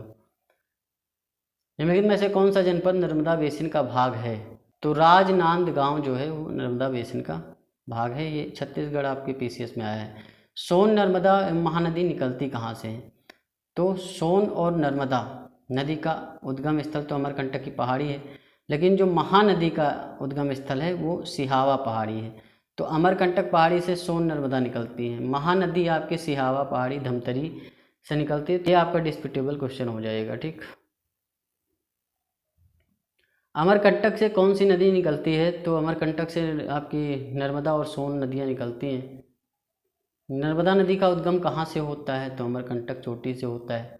निम्नलिखित में से कौन सा जनपद नर्मदा बेसिन का भाग है? तो राजनांदगांव जो है वो नर्मदा बेसिन का भाग है। ये छत्तीसगढ़ आपके पीसीएस में आया है। सोन नर्मदा महानदी निकलती कहाँ से है? तो सोन और नर्मदा नदी का उद्गम स्थल तो अमरकंटक की पहाड़ी है, लेकिन जो महानदी का उद्गम स्थल है वो सिहावा पहाड़ी है। तो अमरकंटक पहाड़ी से सोन नर्मदा निकलती है। महानदी आपके सिहावा पहाड़ी धमतरी से निकलती है। तो ये आपका डिस्प्यूटेबल क्वेश्चन हो जाएगा, ठीक। अमरकंटक से कौन सी नदी निकलती है? तो अमरकंटक से आपकी नर्मदा और सोन नदियाँ निकलती हैं। नर्मदा नदी का उद्गम कहाँ से होता है? तो अमरकंटक चोटी से होता है।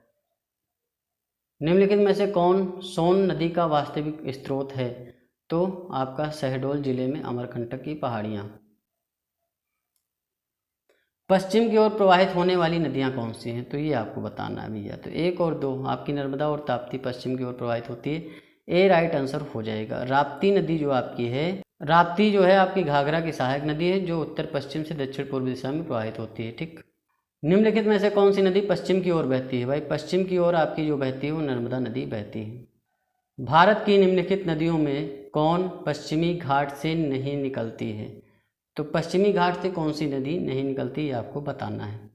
निम्नलिखित में से कौन सोन नदी का वास्तविक स्रोत है? तो आपका शहडोल जिले में अमरकंटक की पहाड़ियाँ। पश्चिम की ओर प्रवाहित होने वाली नदियाँ कौन सी हैं? तो ये आपको बताना है भैया। तो 1 और 2 आपकी नर्मदा और ताप्ती पश्चिम की ओर प्रवाहित होती है। ए राइट आंसर हो जाएगा। राप्ती नदी जो आपकी है, राप्ती जो है आपकी घाघरा की सहायक नदी है जो उत्तर पश्चिम से दक्षिण पूर्व दिशा में प्रवाहित होती है। ठीक। निम्नलिखित में से कौन सी नदी पश्चिम की ओर बहती है? भाई पश्चिम की ओर आपकी जो बहती है वो नर्मदा नदी बहती है। भारत की निम्नलिखित नदियों में कौन पश्चिमी घाट से नहीं निकलती है? तो पश्चिमी घाट से कौन सी नदी नहीं निकलती ये आपको बताना है।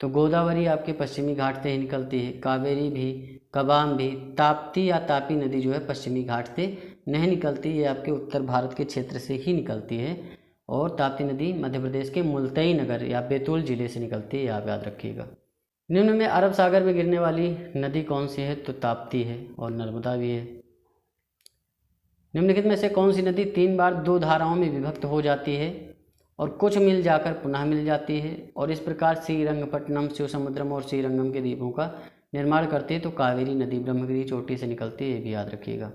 तो गोदावरी आपके पश्चिमी घाट से ही निकलती है, कावेरी भी, कबाम भी। ताप्ती या तापी नदी जो है पश्चिमी घाट से नहीं निकलती, ये आपके उत्तर भारत के क्षेत्र से ही निकलती है। और ताप्ती नदी मध्य प्रदेश के मुल्ताई नगर या बैतूल जिले से निकलती है, आप याद रखिएगा। निम्न में अरब सागर में गिरने वाली नदी कौन सी है? तो ताप्ती है और नर्मदा भी है। निम्नलिखित में से कौन सी नदी 3 बार 2 धाराओं में विभक्त हो जाती है और कुछ मिल जाकर पुनः मिल जाती है और इस प्रकार श्रीरंगपट्टनम, शिवसमुद्रम और श्रीरंगम के द्वीपों का निर्माण करती है? तो कावेरी नदी ब्रह्मगिरी चोटी से निकलती है, ये भी याद रखिएगा।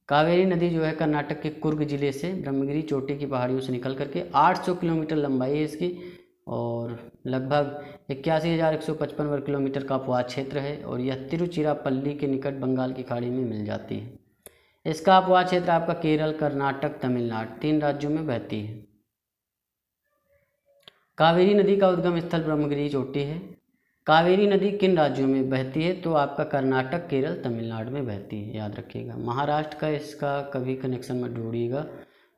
कावेरी नदी जो है कर्नाटक के कुर्ग जिले से ब्रह्मगिरी चोटी की पहाड़ियों से निकल करके 800 किलोमीटर लंबाई है इसकी और लगभग 81,155 वर्ग किलोमीटर का अपवाद क्षेत्र है और यह तिरुचिरापल्ली के निकट बंगाल की खाड़ी में मिल जाती है। इसका अपवाद क्षेत्र आपका केरल, कर्नाटक, तमिलनाडु 3 राज्यों में बहती है। कावेरी नदी का उद्गम स्थल ब्रह्मगिरी चोटी है। कावेरी नदी किन राज्यों में बहती है? तो आपका कर्नाटक, केरल, तमिलनाडु में बहती है, याद रखिएगा। महाराष्ट्र का इसका कभी कनेक्शन मत जोड़िएगा,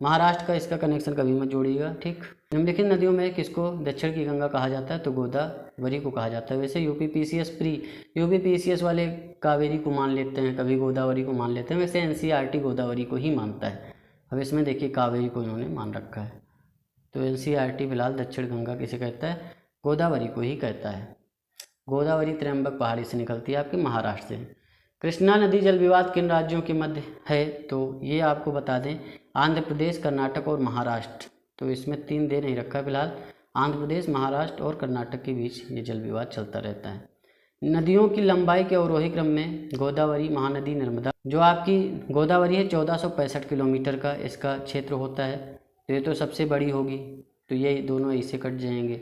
महाराष्ट्र का इसका कनेक्शन कभी मत जोड़िएगा। ठीक। निम्नलिखित नदियों में किसको दक्षिण की गंगा कहा जाता है? तो गोदावरी को कहा जाता है। वैसे यूपीपीसीएस वाले कावेरी को मान लेते हैं, कभी गोदावरी को मान लेते हैं। वैसे एनसीईआरटी गोदावरी को ही मानता है। अब इसमें देखिए कावेरी को इन्होंने मान रखा है। तो एनसीईआरटी फिलहाल दक्षिण गंगा किसे कहता है? गोदावरी को ही कहता है। गोदावरी त्र्यंबक पहाड़ी से निकलती है आपके महाराष्ट्र से। कृष्णा नदी जल विवाद किन राज्यों के मध्य है? तो ये आपको बता दें, आंध्र प्रदेश, कर्नाटक और महाराष्ट्र। तो इसमें 3 दे नहीं रखा फिलहाल। आंध्र प्रदेश, महाराष्ट्र और कर्नाटक के बीच ये जल विवाद चलता रहता है। नदियों की लंबाई के अवरोही क्रम में गोदावरी, महानदी, नर्मदा। जो आपकी गोदावरी है 1465 किलोमीटर का इसका क्षेत्र होता है, तो ये तो सबसे बड़ी होगी, तो ये दोनों ऐसे कट जाएंगे।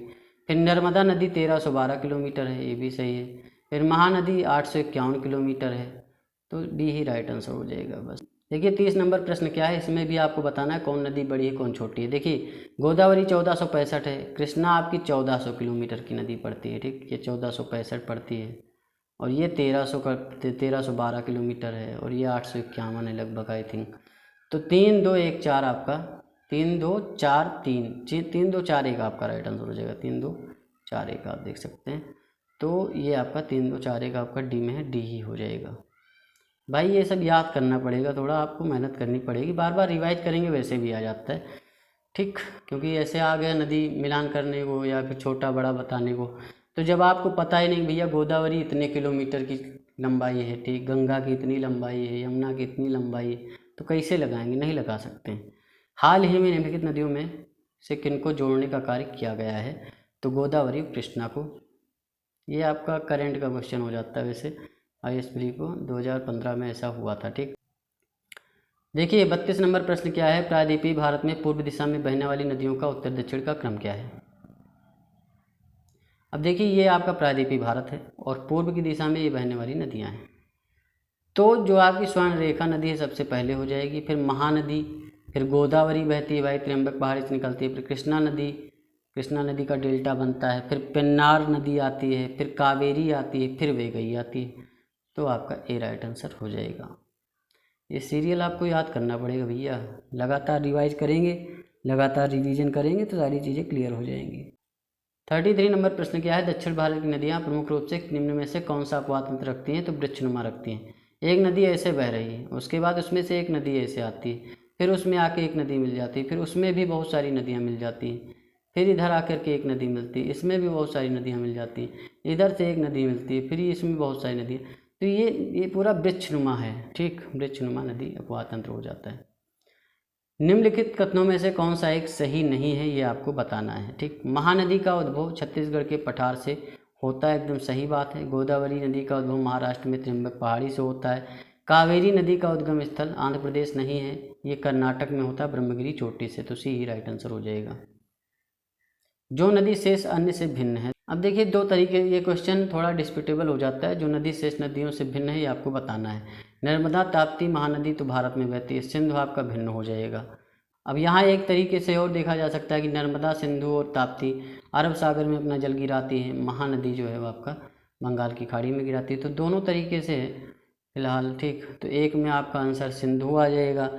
फिर नर्मदा नदी 1312 किलोमीटर है, ये भी सही है। फिर महानदी 851 किलोमीटर है, तो डी ही राइट आंसर हो जाएगा। बस देखिए 30 नंबर प्रश्न क्या है, इसमें भी आपको बताना है कौन नदी बड़ी है कौन छोटी है। देखिए गोदावरी 1465 है, कृष्णा आपकी 1400 किलोमीटर की नदी पड़ती है। ठीक, ये 1465 पड़ती है और ये 1312 किलोमीटर है और ये 851 है लगभग, आई थिंक। तो 3 2 1 4 आपका 3 2 4 3 3 2 4 1 आपका राइट आंसर हो जाएगा। 3 2 4 1 आप देख सकते हैं। तो ये आपका 3 2 4 1 आपका डी में है, डी ही हो जाएगा। भाई ये सब याद करना पड़ेगा, थोड़ा आपको मेहनत करनी पड़ेगी, बार बार रिवाइज करेंगे वैसे भी आ जाता है। ठीक, क्योंकि ऐसे आ गया नदी मिलान करने को या फिर छोटा बड़ा बताने को, तो जब आपको पता ही नहीं भैया गोदावरी इतने किलोमीटर की लंबाई है, ठीक, गंगा की इतनी लंबाई है, यमुना की इतनी लंबाई है, तो कैसे लगाएंगे? नहीं लगा सकते हैं। हाल ही में निम्नलिखित नदियों में से किनको जोड़ने का कार्य किया गया है? तो गोदावरी और कृष्णा को। ये आपका करंट का क्वेश्चन हो जाता है, वैसे ISPRI को 2015 में ऐसा हुआ था। ठीक, देखिए 32 नंबर प्रश्न क्या है, प्रायद्वीपीय भारत में पूर्व दिशा में बहने वाली नदियों का उत्तर दक्षिण का क्रम क्या है? अब देखिए ये आपका प्रायद्वीपीय भारत है और पूर्व की दिशा में ये बहने वाली नदियाँ हैं। तो जो आपकी स्वर्ण रेखा नदी है सबसे पहले हो जाएगी, फिर महानदी, फिर गोदावरी बहती है भाई त्र्यंबक पहाड़ी से निकलती है, फिर कृष्णा नदी का डेल्टा बनता है, फिर पेन्नार नदी आती है, फिर कावेरी आती है, फिर वेगई आती है। तो आपका ए राइट आंसर हो जाएगा। ये सीरियल आपको याद करना पड़ेगा भैया, लगातार रिवाइज करेंगे, लगातार रिवीजन करेंगे तो सारी चीज़ें क्लियर हो जाएंगी। 33 नंबर प्रश्न क्या है, दक्षिण भारत की नदियाँ प्रमुख रूप से निम्न में से कौन सा अपवाद तंत्र रखती हैं? तो वृक्षनुमा रखती हैं। एक नदी ऐसे बह रही है, उसके बाद उसमें से एक नदी ऐसे आती है, फिर उसमें आके एक नदी मिल जाती है, फिर उसमें भी बहुत सारी नदियाँ मिल जाती हैं, फिर इधर आकर के एक नदी मिलती है, इसमें भी बहुत सारी नदियाँ मिल जाती हैं, इधर से एक नदी मिलती है, फिर इसमें बहुत सारी नदियाँ। तो ये पूरा वृक्षनुमा है, ठीक, वृक्षनुमा नदी अपवाह तंत्र हो जाता है। निम्नलिखित कथनों में से कौन सा एक सही नहीं है, ये आपको बताना है, ठीक। महानदी का उद्भव छत्तीसगढ़ के पठार से होता है, एकदम सही बात है। गोदावरी नदी का उद्भव महाराष्ट्र में त्र्यंबक पहाड़ी से होता है। कावेरी नदी का उद्गम स्थल आंध्र प्रदेश नहीं है, ये कर्नाटक में होता है ब्रह्मगिरी चोटी से, तो सी ही राइट आंसर हो जाएगा। जो नदी शेष अन्य से भिन्न है, अब देखिए दो तरीके, ये क्वेश्चन थोड़ा डिस्प्यूटेबल हो जाता है। जो नदी शेष नदियों से भिन्न है ये आपको बताना है। नर्मदा, ताप्ती, महानदी तो भारत में बहती है, सिंधु आपका भिन्न हो जाएगा। अब यहाँ एक तरीके से और देखा जा सकता है कि नर्मदा, सिंधु और ताप्ती अरब सागर में अपना जल गिराती है, महानदी जो है वो आपका बंगाल की खाड़ी में गिराती है। तो दोनों तरीके से फिलहाल, ठीक। तो एक में आपका आंसर सिंधु आ जाएगा,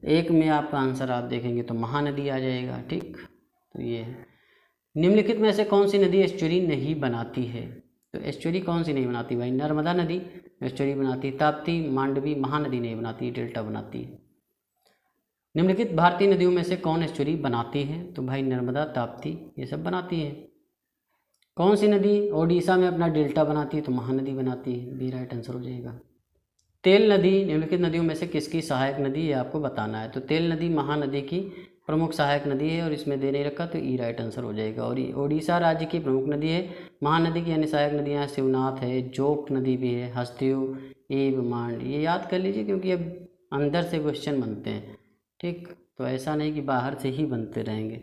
एक में आपका आंसर आप देखेंगे तो महानदी आ जाएगा, ठीक। तो ये है। निम्नलिखित में से कौन सी नदी एस्चुरी नहीं बनाती है, तो एस्चुरी कौन सी नहीं बनाती भाई? नर्मदा नदी एस्चुरी बनाती, ताप्ती, मांडवी, महानदी नहीं बनाती, डेल्टा बनाती है। निम्नलिखित भारतीय नदियों में से कौन एस्चुरी बनाती है, तो भाई नर्मदा, ताप्ती ये सब बनाती है। कौन सी नदी ओडिशा में अपना डेल्टा बनाती है, तो महानदी बनाती है, बी राइट आंसर हो जाएगा। तेल नदी निम्नलिखित नदियों में से किसकी सहायक नदी है, आपको बताना है। तो तेल नदी महानदी की प्रमुख सहायक नदी है और इसमें दे नहीं रखा, तो ई राइट आंसर हो जाएगा। और ओडिशा राज्य की प्रमुख नदी है। महानदी की अन्य सहायक नदियाँ शिवनाथ है, जोक नदी भी है, हस्तियों, एव, मांड, ये याद कर लीजिए क्योंकि अब अंदर से क्वेश्चन बनते हैं, ठीक। तो ऐसा नहीं कि बाहर से ही बनते रहेंगे।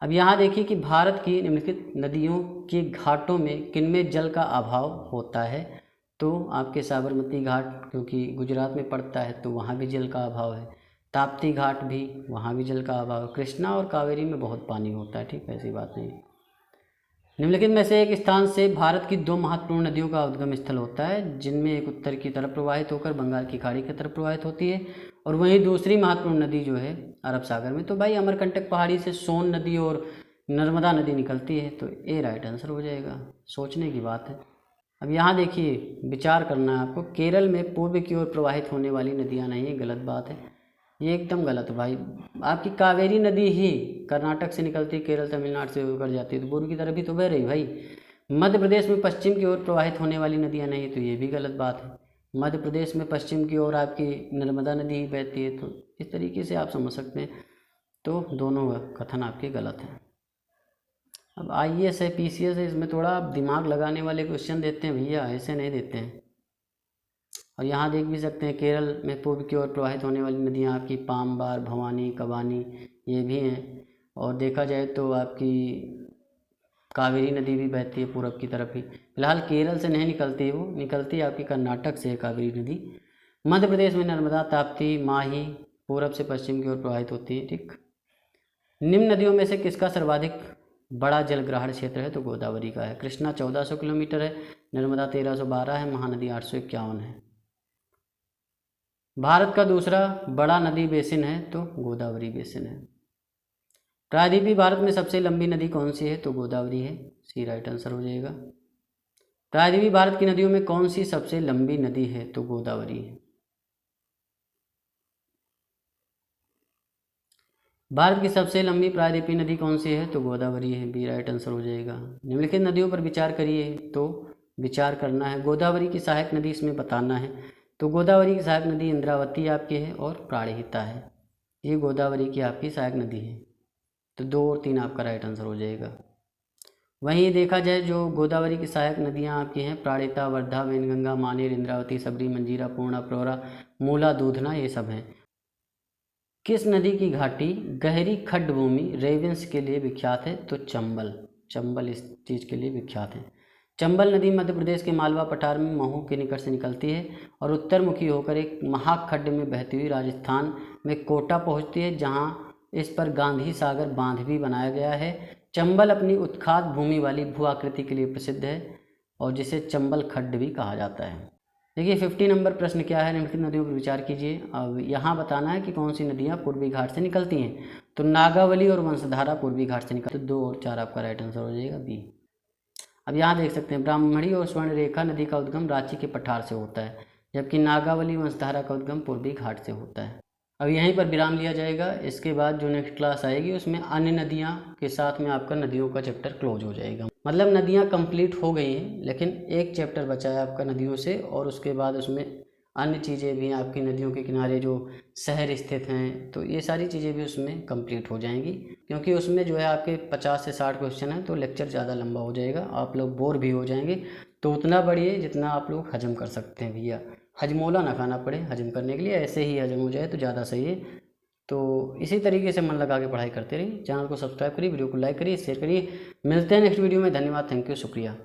अब यहाँ देखिए कि भारत की निम्नलिखित नदियों के घाटों में किनमें जल का अभाव होता है, तो आपके साबरमती घाट क्योंकि गुजरात में पड़ता है तो वहाँ भी जल का अभाव है। ताप्ती घाट भी, वहाँ भी जल का अभाव है। कृष्णा और कावेरी में बहुत पानी होता है, ठीक, ऐसी बात नहीं। निम्नलिखित में से एक स्थान से भारत की दो महत्वपूर्ण नदियों का उद्गम स्थल होता है, जिनमें एक उत्तर की तरफ प्रवाहित होकर बंगाल की खाड़ी की तरफ प्रवाहित होती है और वहीं दूसरी महत्वपूर्ण नदी जो है अरब सागर में। तो भाई अमरकंटक पहाड़ी से सोन नदी और नर्मदा नदी निकलती है, तो ए राइट आंसर हो जाएगा। सोचने की बात है। अब यहाँ देखिए विचार करना है आपको। केरल में पूर्व की ओर प्रवाहित होने वाली नदियाँ नहीं है, गलत बात है, ये एकदम गलत है भाई। आपकी कावेरी नदी ही कर्नाटक से निकलती है, केरल तमिलनाडु से होकर जाती है, तो पूर्व की तरफ ही तो बह रही भाई। मध्य प्रदेश में पश्चिम की ओर प्रवाहित होने वाली नदियाँ नहीं है, तो ये भी गलत बात है। मध्य प्रदेश में पश्चिम की ओर आपकी नर्मदा नदी ही बहती है, तो इस तरीके से आप समझ सकते हैं। तो दोनों कथन आपके गलत हैं। अब IAS है, PCS है, इसमें थोड़ा आप दिमाग लगाने वाले क्वेश्चन देते हैं भैया, ऐसे नहीं देते हैं। और यहाँ देख भी सकते हैं केरल में पूर्व की ओर प्रवाहित होने वाली नदियाँ आपकी पाम्बार, भवानी, कबानी ये भी हैं। और देखा जाए तो आपकी कावेरी नदी भी बहती है पूर्व की तरफ ही। फिलहाल केरल से नहीं निकलती है, वो निकलती है आपकी कर्नाटक से कावेरी नदी। मध्य प्रदेश में नर्मदा, ताप्ती, माही पूर्व से पश्चिम की ओर प्रवाहित होती है, ठीक। निम्न नदियों में से किसका सर्वाधिक बड़ा जलग्रहण क्षेत्र है, तो गोदावरी का है। कृष्णा 1400 किलोमीटर है, नर्मदा 1312 है, महानदी 851 है। भारत का दूसरा बड़ा नदी बेसिन है, तो गोदावरी बेसिन है। प्रायद्वीपीय भारत में सबसे लंबी नदी कौन सी है, तो गोदावरी है, सी राइट आंसर हो जाएगा। प्रायद्वीपीय भारत की नदियों में कौन सी सबसे लंबी नदी है, तो गोदावरी है। भारत की सबसे लंबी प्रायद्वीपीय नदी कौन सी है, तो गोदावरी है, बी राइट आंसर हो जाएगा। निम्नलिखित नदियों पर विचार करिए, तो विचार करना है। गोदावरी की सहायक नदी इसमें बताना है, तो गोदावरी की सहायक नदी इंद्रावती आपकी है और प्राणहिता है, ये गोदावरी की आपकी सहायक नदी है। तो 2 और 3 आपका राइट आंसर हो जाएगा। वहीं देखा जाए जो गोदावरी की सहायक नदियाँ आपकी हैं प्राणहिता, वर्धा, वैनगंगा, मानेर, इंद्रावती, सबरी, मंजीरा, पूर्णा, प्रवरा, मूला, दूधना, ये सब हैं। किस नदी की घाटी गहरी खड्ड भूमि रेवेंस के लिए विख्यात है, तो चंबल। चंबल इस चीज़ के लिए विख्यात है। चंबल नदी मध्य प्रदेश के मालवा पठार में महू के निकट से निकलती है और उत्तरमुखी होकर एक महाखड्ड में बहती हुई राजस्थान में कोटा पहुंचती है, जहां इस पर गांधी सागर बांध भी बनाया गया है। चंबल अपनी उत्खात भूमि वाली भू आकृति के लिए प्रसिद्ध है और जिसे चंबल खड्ड भी कहा जाता है। देखिए 50 नंबर प्रश्न क्या है, निम्नलिखित नदियों पर विचार कीजिए। अब यहाँ बताना है कि कौन सी नदियाँ पूर्वी घाट से निकलती हैं, तो नागावली और वंशधारा पूर्वी घाट से निकलती है, तो 2 और 4 आपका राइट आंसर हो जाएगा, बी। अब यहाँ देख सकते हैं ब्राह्मणी और स्वर्णरेखा नदी का उद्गम रांची के पठार से होता है, जबकि नागावली वंशधारा का उद्गम पूर्वी घाट से होता है। अब यहीं पर विराम लिया जाएगा। इसके बाद जो नेक्स्ट क्लास आएगी उसमें अन्य नदियाँ के साथ में आपका नदियों का चैप्टर क्लोज हो जाएगा। मतलब नदियाँ कंप्लीट हो गई हैं, लेकिन एक चैप्टर बचा है आपका नदियों से, और उसके बाद उसमें अन्य चीज़ें भी हैं आपकी नदियों के किनारे जो शहर स्थित हैं, तो ये सारी चीज़ें भी उसमें कंप्लीट हो जाएंगी, क्योंकि उसमें जो है आपके 50 से 60 क्वेश्चन हैं, तो लेक्चर ज़्यादा लंबा हो जाएगा, आप लोग बोर भी हो जाएंगे। तो उतना बढ़िए जितना आप लोग हजम कर सकते हैं भैया, हजमोला ना खाना पड़े हजम करने के लिए, ऐसे ही हजम हो जाए तो ज़्यादा सही है। तो इसी तरीके से मन लगा के पढ़ाई करते रहिए। चैनल को सब्सक्राइब करिए, वीडियो को लाइक करिए, शेयर करिए। मिलते हैं नेक्स्ट वीडियो में। धन्यवाद, थैंक यू, शुक्रिया।